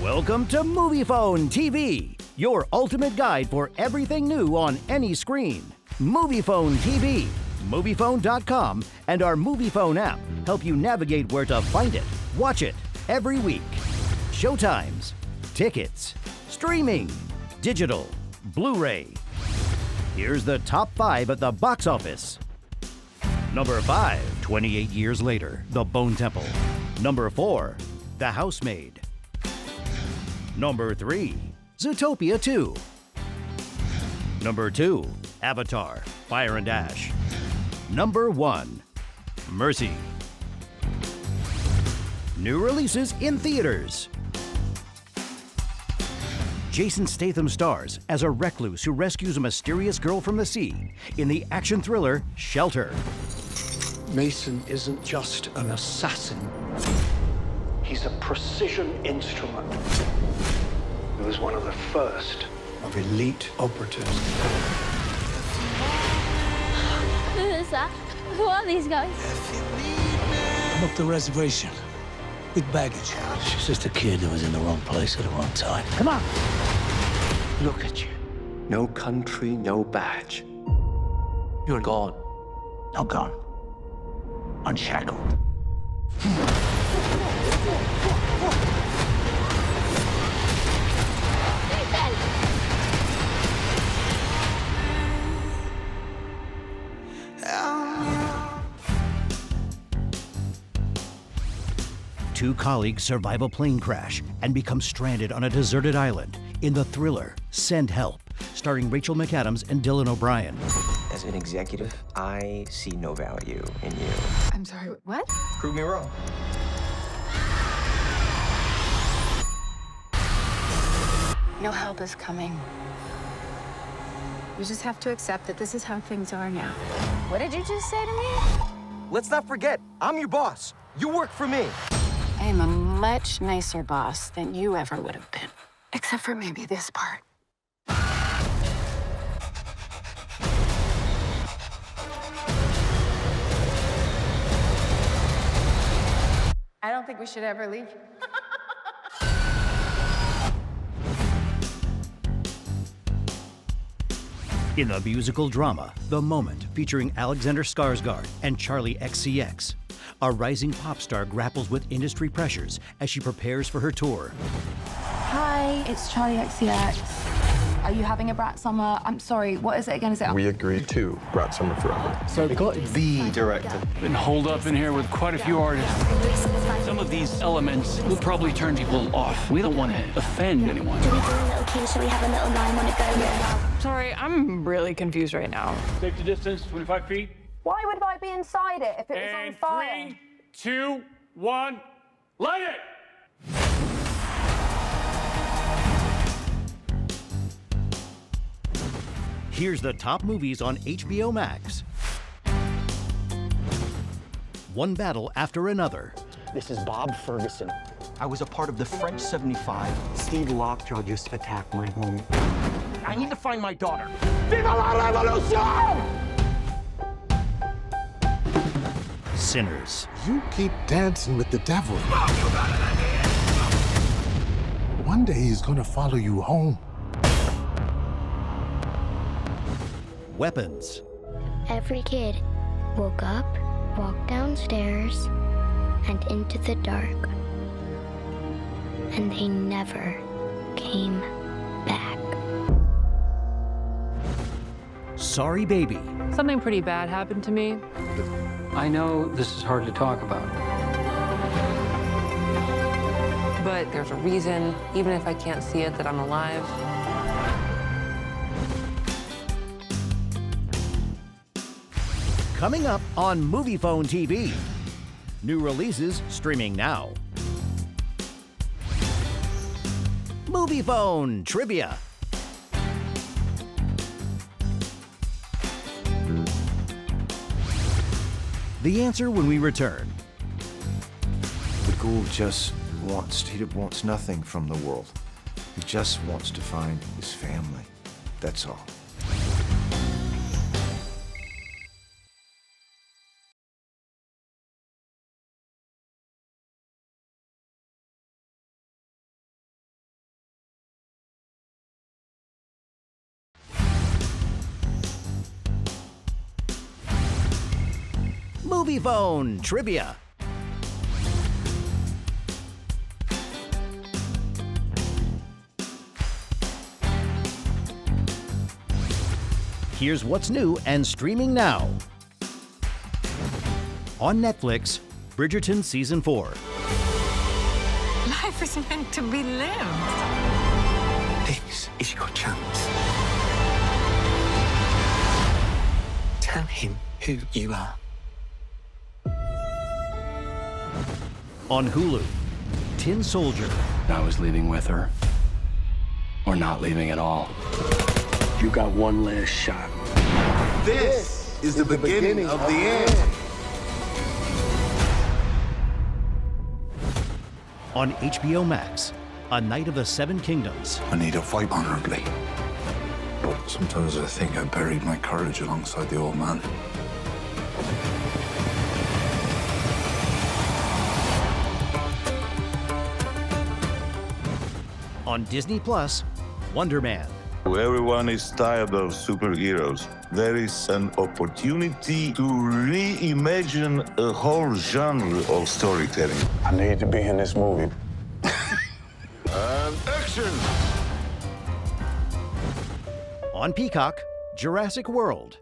Welcome to Moviefone TV, your ultimate guide for everything new on any screen. Moviefone TV, Moviefone.com, and our Moviefone app help you navigate where to find it, watch it every week. Showtimes, tickets, streaming, digital, Blu-ray. Here's the top 5 at the box office. Number 5, 28 years later, The Bone Temple. Number 4, The Housemaid. Number 3, Zootopia 2. Number 2, Avatar, Fire and Ash. Number 1, Mercy. New releases in theaters. Jason Statham stars as a recluse who rescues a mysterious girl from the sea in the action thriller Shelter. Mason isn't just an assassin. He's a precision instrument. He was one of the first of elite operatives. Who is that? Who are these guys? I'm up the reservation with baggage. She's just a kid who was in the wrong place at the wrong time. Come on. Look at you. No country, no badge. You're gone. I'm gone. Unshackled. Two colleagues survive a plane crash and become stranded on a deserted island in the thriller Send Help, starring Rachel McAdams and Dylan O'Brien. As an executive, I see no value in you. I'm sorry, what? Prove me wrong. No help is coming. We just have to accept that this is how things are now. What did you just say to me? Let's not forget, I'm your boss. You work for me. I am a much nicer boss than you ever would have been. Except for maybe this part. I don't think we should ever leave. In the musical drama The Moment, featuring Alexander Skarsgård and Charlie XCX, a rising pop star grapples with industry pressures as she prepares for her tour. Hi, it's Charlie XCX. Are you having a brat summer? I'm sorry, what is it again? Is it? We agreed to Brat Summer Forever. So we got the director. Been holed up in here with quite a few artists. Some of these elements will probably turn people off. We don't want to offend anyone. Do we do a little key so we have a little line on it go? Yeah. Sorry, I'm really confused right now. Safety distance, 25 feet. Why would I be inside it if it was on fire? 3, 2, 1, light it! Here's the top movies on HBO Max. One battle after another. This is Bob Ferguson. I was a part of the French 75. Steve Lockjaw just attacked my home. I need to find my daughter. Viva la revolution! Sinners. You keep dancing with the devil. One day he's gonna follow you home. Weapons. Every kid woke up, walked downstairs, and into the dark. And they never came back. Sorry Baby. Something pretty bad happened to me. I know this is hard to talk about. But there's a reason, even if I can't see it, that I'm alive. Coming up on Moviefone TV. New releases streaming now. Moviefone Trivia. The answer when we return. The ghoul just wants nothing from the world. He just wants to find his family. That's all. Moviefone Trivia. Here's what's new and streaming now. On Netflix, Bridgerton Season 4. Life is meant to be lived. This is your chance. Tell him who you are. On Hulu, Tin Soldier. I was leaving with her, or not leaving at all. You got one last shot. This is the beginning of the end. On HBO Max, A Knight of the Seven Kingdoms. I need to fight honorably. But sometimes I think I buried my courage alongside the old man. On Disney Plus, Wonder Man. Everyone is tired of superheroes. There is an opportunity to reimagine a whole genre of storytelling. I need to be in this movie. And action! On Peacock, Jurassic World.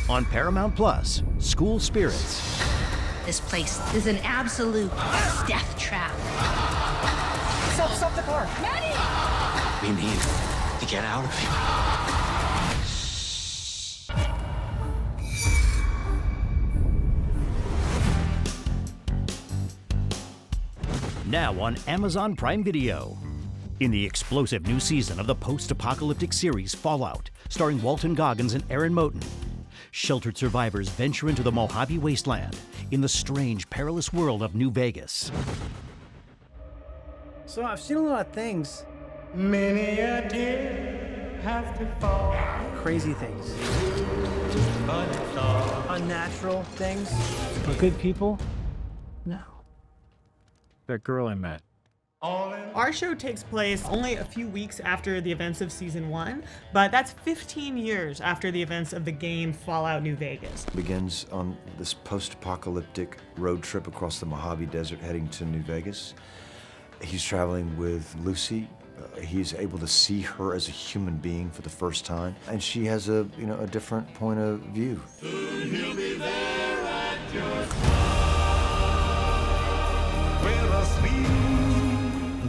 On Paramount Plus, School Spirits. This place is an absolute death trap. Stop the car. Maddie! We need to get out of here. Now on Amazon Prime Video. In the explosive new season of the post-apocalyptic series Fallout, starring Walton Goggins and Aaron Moten, sheltered survivors venture into the Mojave Wasteland in the strange, perilous world of New Vegas. So I've seen a lot of things. Many a deer have to fall. Crazy things. Unnatural things. But good people? No. That girl I met. Our show takes place only a few weeks after the events of season 1, but that's 15 years after the events of the game Fallout New Vegas. Begins on this post-apocalyptic road trip across the Mojave Desert heading to New Vegas. He's traveling with Lucy. He's able to see her as a human being for the first time, and she has a different point of view. Soon he'll be there at your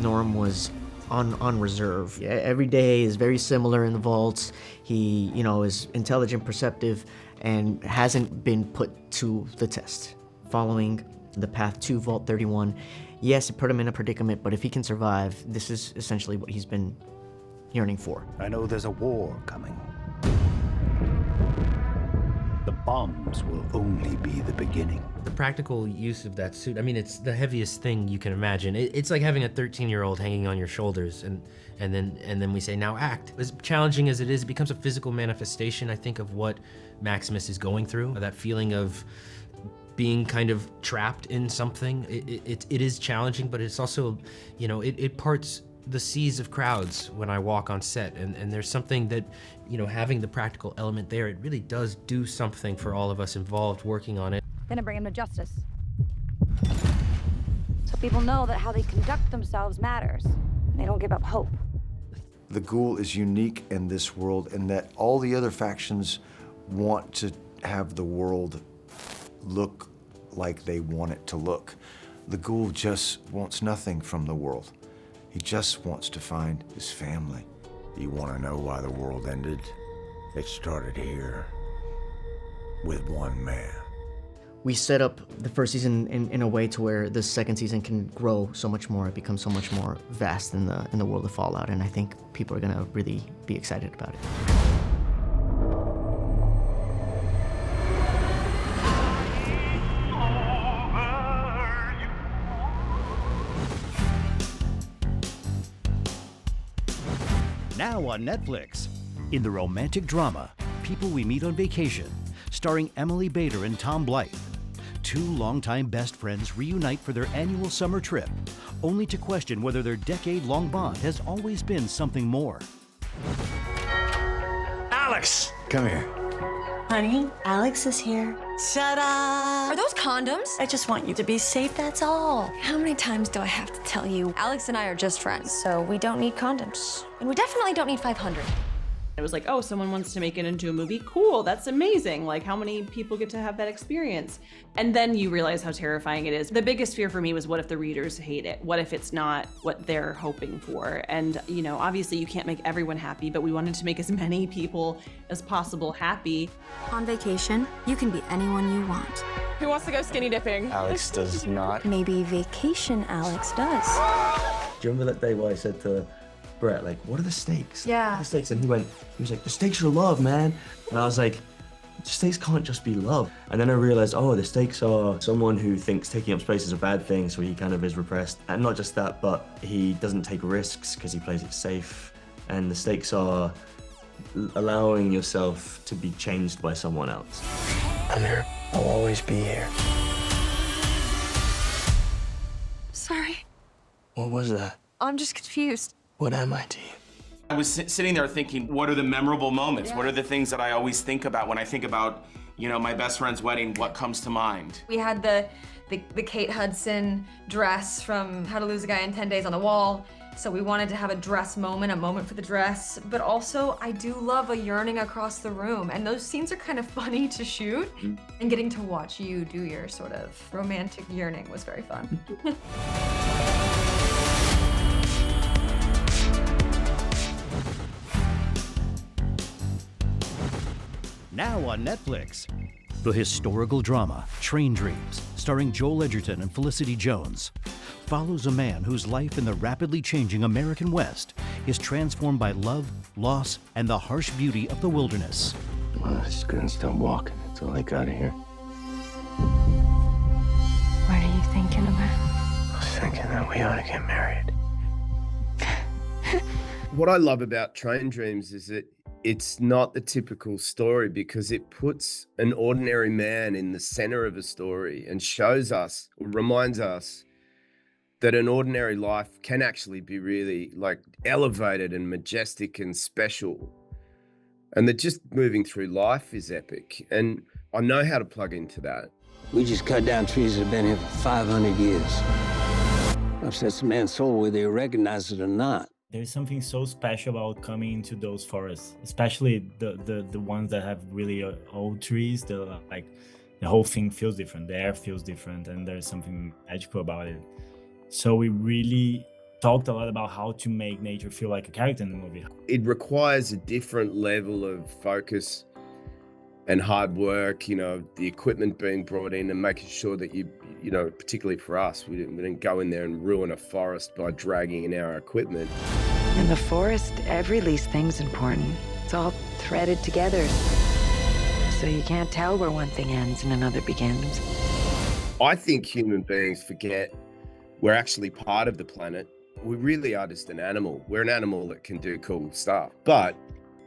Norm was on reserve. Yeah, every day is very similar in the vaults. He, is intelligent, perceptive, and hasn't been put to the test. Following the path to Vault 31, yes, it put him in a predicament, but if he can survive, this is essentially what he's been yearning for. I know there's a war coming. The bombs will only be the beginning. The practical use of that suit, I mean, it's the heaviest thing you can imagine. It's like having a 13-year-old hanging on your shoulders, and then we say, now act. As challenging as it is, it becomes a physical manifestation, I think, of what Maximus is going through. That feeling of being kind of trapped in something. It is challenging, but it's also, it parts the seas of crowds when I walk on set, and there's something that, having the practical element there, it really does do something for all of us involved working on it. Gonna bring him to justice. So people know that how they conduct themselves matters, and they don't give up hope. The Ghoul is unique in this world in that all the other factions want to have the world look like they want it to look. The Ghoul just wants nothing from the world. He just wants to find his family. You want to know why the world ended? It started here with one man. We set up the first season in a way to where the second season can grow so much more. It becomes so much more vast in the world of Fallout, and I think people are gonna really be excited about it. Now on Netflix, in the romantic drama People We Meet on Vacation, starring Emily Bader and Tom Blythe. Two longtime best friends reunite for their annual summer trip, only to question whether their decade-long bond has always been something more. Alex! Come here. Honey, Alex is here. Ta-da! Are those condoms? I just want you to be safe, that's all. How many times do I have to tell you? Alex and I are just friends, so we don't need condoms. And we definitely don't need 500. It was like, oh, someone wants to make it into a movie. Cool, that's amazing. Like, how many people get to have that experience? And then you realize how terrifying it is. The biggest fear for me was, what if the readers hate it? What if it's not what they're hoping for? And, you know, obviously you can't make everyone happy, but we wanted to make as many people as possible happy. On vacation, you can be anyone you want. Who wants to go skinny dipping? Alex does not. Maybe vacation Alex does. Do you remember that day where I said to Brett, like, what are the stakes? Yeah. What are the stakes? And he was like, the stakes are love, man. And I was like, the stakes can't just be love. And then I realized, oh, the stakes are someone who thinks taking up space is a bad thing, so he kind of is repressed. And not just that, but he doesn't take risks because he plays it safe. And the stakes are allowing yourself to be changed by someone else. I'm here. I'll always be here. Sorry. What was that? I'm just confused. What am I to you? I was sitting there thinking, what are the memorable moments? Yeah. What are the things that I always think about when I think about, you know, my best friend's wedding? What comes to mind? We had the Kate Hudson dress from How to Lose a Guy in 10 Days on the Wall. So we wanted to have a dress moment, a moment for the dress. But also, I do love a yearning across the room. And those scenes are kind of funny to shoot. And getting to watch you do your sort of romantic yearning was very fun. Now on Netflix, the historical drama Train Dreams, starring Joel Edgerton and Felicity Jones, follows a man whose life in the rapidly changing American West is transformed by love, loss, and the harsh beauty of the wilderness. Well, I just couldn't stop walking until I got here. What are you thinking about? I was thinking that we ought to get married. What I love about Train Dreams is that it's not the typical story because it puts an ordinary man in the center of a story and shows us, or reminds us, that an ordinary life can actually be really like elevated and majestic and special. And that just moving through life is epic. And I know how to plug into that. We just cut down trees that have been here for 500 years. Upsets a man's soul whether you recognize it or not. There's something so special about coming into those forests, especially the ones that have really old trees. Like the whole thing feels different. The air feels different, and there's something magical about it. So we really talked a lot about how to make nature feel like a character in the movie. It requires a different level of focus and hard work, you know, the equipment being brought in and making sure that you know, particularly for us, we didn't go in there and ruin a forest by dragging in our equipment. In the forest, every least thing's important. It's all threaded together. So you can't tell where one thing ends and another begins. I think human beings forget we're actually part of the planet. We really are just an animal. We're an animal that can do cool stuff, but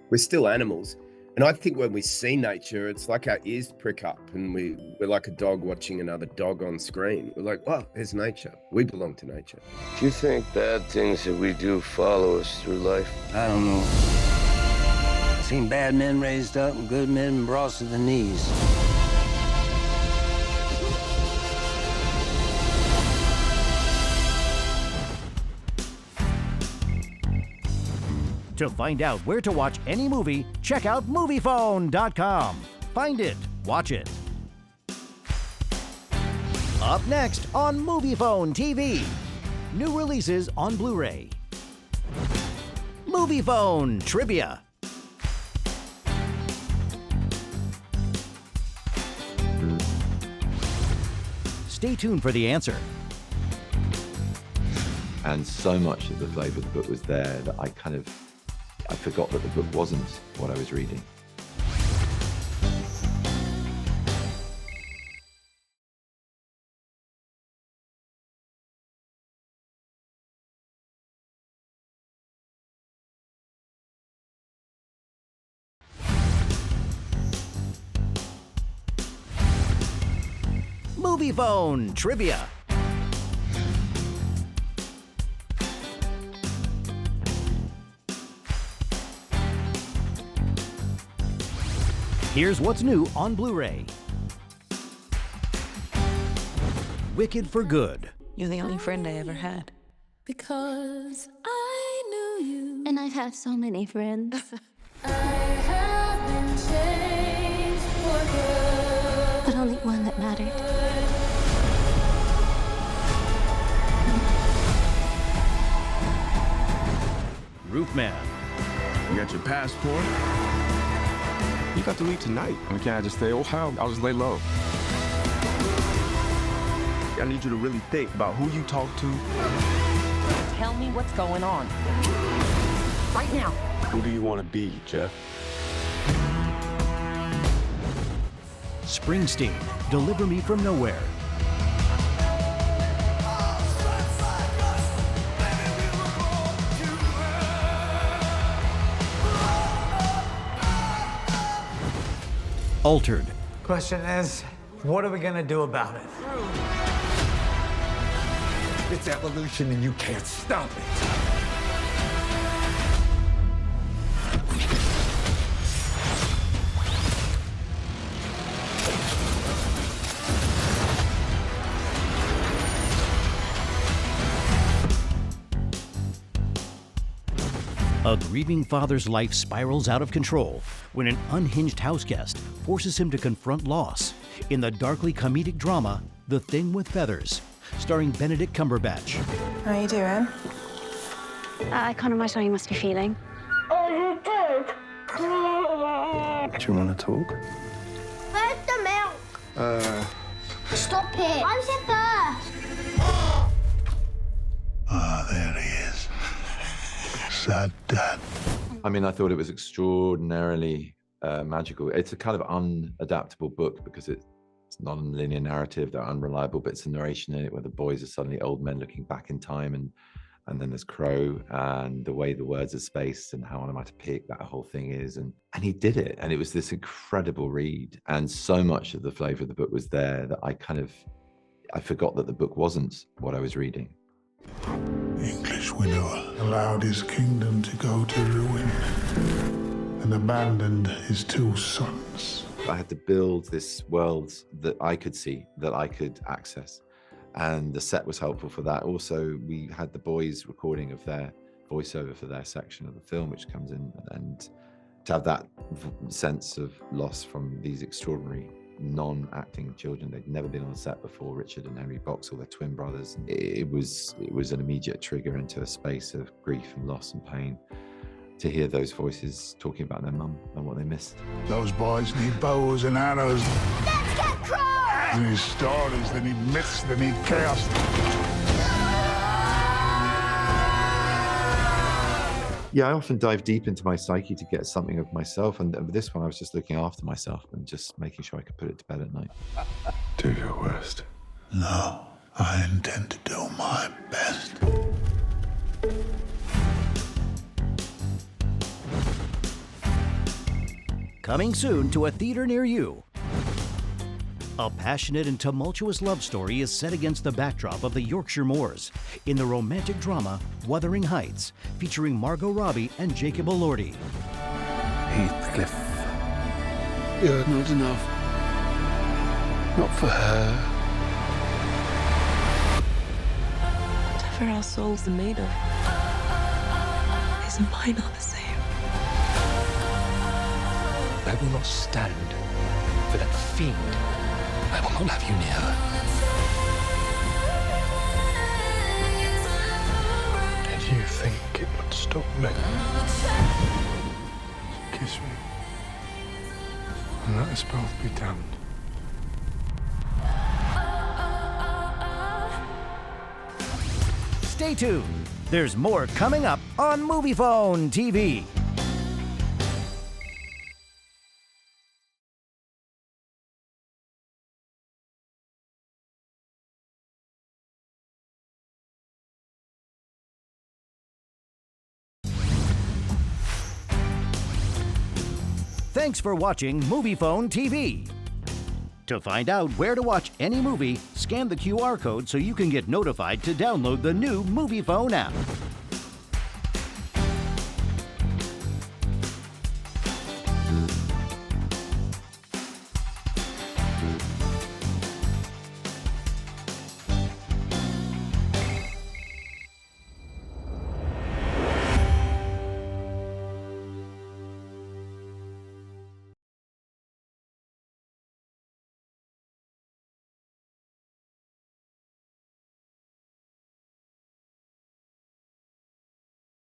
we're still animals. And I think when we see nature, it's like our ears prick up and we're like a dog watching another dog on screen. We're like, oh, there's nature. We belong to nature. Do you think bad things that we do follow us through life? I don't know. I've seen bad men raised up and good men brought to the knees. To find out where to watch any movie, check out Moviefone.com. Find it, watch it. Up next on Moviefone TV, new releases on Blu-ray. Moviefone Trivia. Stay tuned for the answer. And so much of the flavor of the book was there that I forgot that the book wasn't what I was reading. Moviefone Trivia. Here's what's new on Blu-ray. Wicked for Good. You're the only friend I ever had. Because I knew you. And I've had so many friends. I have been changed for good. But only one that mattered. Roofman. You got your passport? You got to leave tonight. We can't just stay, oh, hell, I'll just lay low. I need you to really think about who you talk to. Tell me what's going on. Right now. Who do you want to be, Jeff? Springsteen, Deliver Me From Nowhere. Altered. Question is, what are we gonna do about it? It's evolution and you can't stop it. A grieving father's life spirals out of control when an unhinged houseguest forces him to confront loss in the darkly comedic drama The Thing with Feathers, starring Benedict Cumberbatch. How you doing? I can't imagine how you must be feeling. Do you want to talk? Where's the milk? Stop it. I said first. Ah, there he is. Sad dad. I mean, I thought it was extraordinarily magical. It's a kind of unadaptable book because it's not a linear narrative. There are unreliable bits of narration in it where the boys are suddenly old men looking back in time, and then there's Crow and the way the words are spaced and how onomatopoeic that whole thing is. And he did it. And it was this incredible read. And so much of the flavor of the book was there that I forgot that the book wasn't what I was reading. English widower allowed his kingdom to go to ruin and abandoned his 2 sons. I had to build this world that I could see, that I could access. And the set was helpful for that. Also, we had the boys' recording of their voiceover for their section of the film, which comes in, and to have that sense of loss from these extraordinary non-acting children. They'd never been on a set before. Richard and Henry Boxall, their twin brothers. It was an immediate trigger into a space of grief and loss and pain to hear those voices talking about their mum and what they missed. Those boys need bows and arrows. Let's get Crow! They need stories, they need myths, they need chaos. Yeah, I often dive deep into my psyche to get something of myself, and with this one I was just looking after myself and just making sure I could put it to bed at night. Do your worst. No, I intend to do my best. Coming soon to a theater near you. A passionate and tumultuous love story is set against the backdrop of the Yorkshire moors in the romantic drama Wuthering Heights, featuring Margot Robbie and Jacob Elordi. Heathcliff, you're not enough. Not for her. Whatever our souls are made of, his and mine are the same. I will not stand for that fiend. I will not have you near her. Did you think it would stop me? Kiss me. And let us both be damned. Stay tuned. There's more coming up on Moviefone TV. Thanks for watching Moviefone TV. To find out where to watch any movie, scan the QR code so you can get notified to download the new Moviefone app.